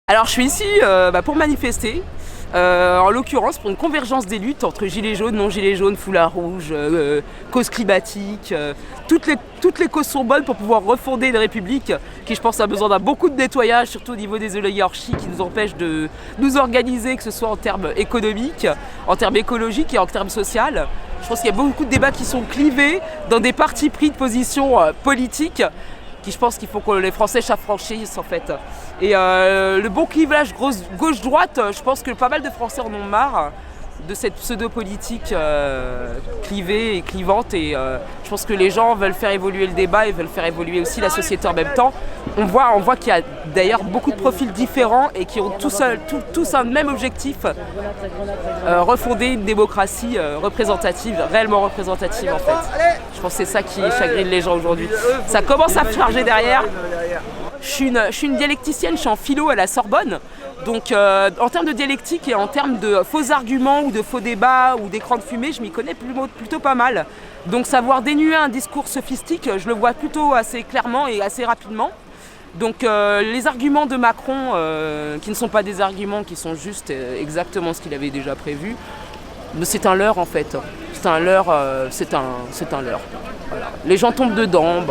Alors je suis ici pour manifester, en l'occurrence pour une convergence des luttes entre gilets jaunes, non gilets jaunes, foulard rouge, cause climatique. Toutes les causes sont bonnes pour pouvoir refonder une république qui, je pense, a besoin d'un beaucoup de nettoyage, surtout au niveau des oligarchies qui nous empêchent de nous organiser, que ce soit en termes économiques, en termes écologiques et en termes sociaux. Je pense qu'il y a beaucoup de débats qui sont clivés dans des partis pris de positions politiques qui, je pense qu'il faut que les Français s'affranchissent en fait. Et le bon clivage gauche-droite, je pense que pas mal de Français en ont marre de cette pseudo-politique clivée et clivante. Et je pense que les gens veulent faire évoluer le débat et veulent faire évoluer aussi la société en même temps. On voit qu'il y a d'ailleurs beaucoup de profils différents et qui ont tous un même objectif, refonder une démocratie représentative, réellement représentative en fait. Je pense que c'est ça qui chagrine les gens aujourd'hui. Ça commence à charger derrière. Je suis une dialecticienne, je suis en philo à la Sorbonne. Donc en termes de dialectique et en termes de faux arguments ou de faux débats ou d'écran de fumée, je m'y connais plutôt pas mal. Donc savoir dénuer un discours sophistique, je le vois plutôt assez clairement et assez rapidement. Donc les arguments de Macron, qui ne sont pas des arguments, qui sont juste exactement ce qu'il avait déjà prévu, c'est un leurre en fait. C'est un leurre, c'est un leurre. Voilà. Les gens tombent dedans,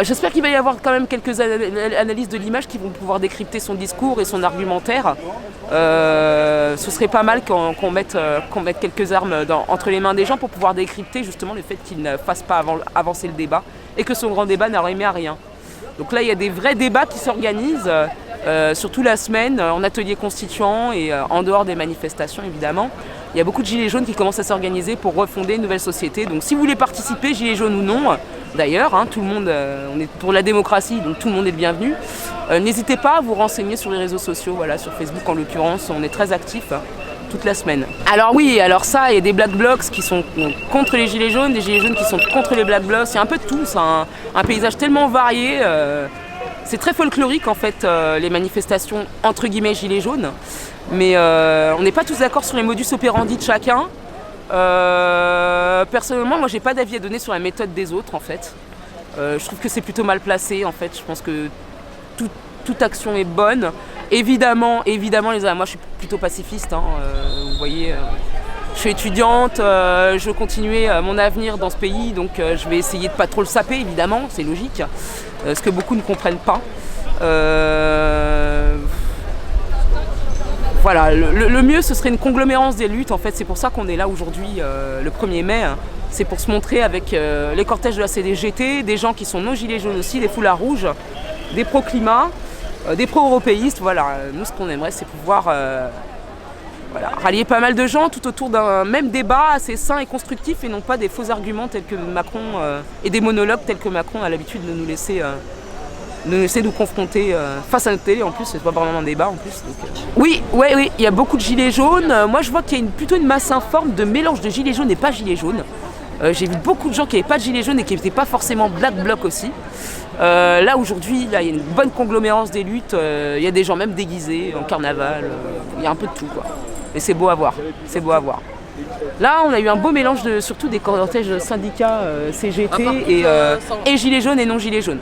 j'espère qu'il va y avoir quand même quelques analyses de l'image qui vont pouvoir décrypter son discours et son argumentaire. Ce serait pas mal qu'on mette quelques armes entre les mains des gens pour pouvoir décrypter justement le fait qu'il ne fasse pas avancer le débat et que son grand débat n'a remis à rien. Donc là, il y a des vrais débats qui s'organisent, surtout la semaine, en atelier constituant et en dehors des manifestations évidemment. Il y a beaucoup de gilets jaunes qui commencent à s'organiser pour refonder une nouvelle société. Donc si vous voulez participer, gilets jaunes ou non, d'ailleurs, tout le monde, on est pour la démocratie, donc tout le monde est le bienvenu. N'hésitez pas à vous renseigner sur les réseaux sociaux, voilà, sur Facebook en l'occurrence, on est très actifs toute la semaine. Alors oui, alors ça, il y a des black blocs qui sont contre les gilets jaunes, des gilets jaunes qui sont contre les black blocs, il y a un peu de tout, c'est un paysage tellement varié. C'est très folklorique en fait, les manifestations entre guillemets gilets jaunes. Mais on n'est pas tous d'accord sur les modus operandi de chacun. Personnellement, moi j'ai pas d'avis à donner sur la méthode des autres en fait. Je trouve que c'est plutôt mal placé en fait. Je pense que toute action est bonne. Évidemment, moi je suis plutôt pacifiste. Vous voyez, je suis étudiante, je veux continuer mon avenir dans ce pays, donc je vais essayer de pas trop le saper évidemment, c'est logique. Ce que beaucoup ne comprennent pas. Voilà, le mieux ce serait une conglomérance des luttes en fait, c'est pour ça qu'on est là aujourd'hui le 1er mai, c'est pour se montrer avec les cortèges de la CDGT, des gens qui sont non gilets jaunes aussi, des foulards rouges, des pro-climat, des pro-européistes, voilà, nous ce qu'on aimerait c'est pouvoir rallier pas mal de gens tout autour d'un même débat assez sain et constructif et non pas des faux arguments tels que Macron et des monologues tels que Macron a l'habitude de nous laisser nous confronter face à notre télé en plus, c'est pas vraiment un débat en plus. Donc, Oui, il y a beaucoup de gilets jaunes. Moi je vois qu'il y a plutôt une masse informe de mélange de gilets jaunes et pas gilets jaunes. J'ai vu beaucoup de gens qui n'avaient pas de gilets jaunes et qui n'étaient pas forcément black bloc aussi. Là aujourd'hui, il y a une bonne conglomérance des luttes, il y a des gens même déguisés en carnaval, il y a un peu de tout quoi. Et c'est beau à voir, c'est beau à voir. Là, on a eu un beau mélange surtout des cortèges syndicats CGT et gilets jaunes et non gilets jaunes.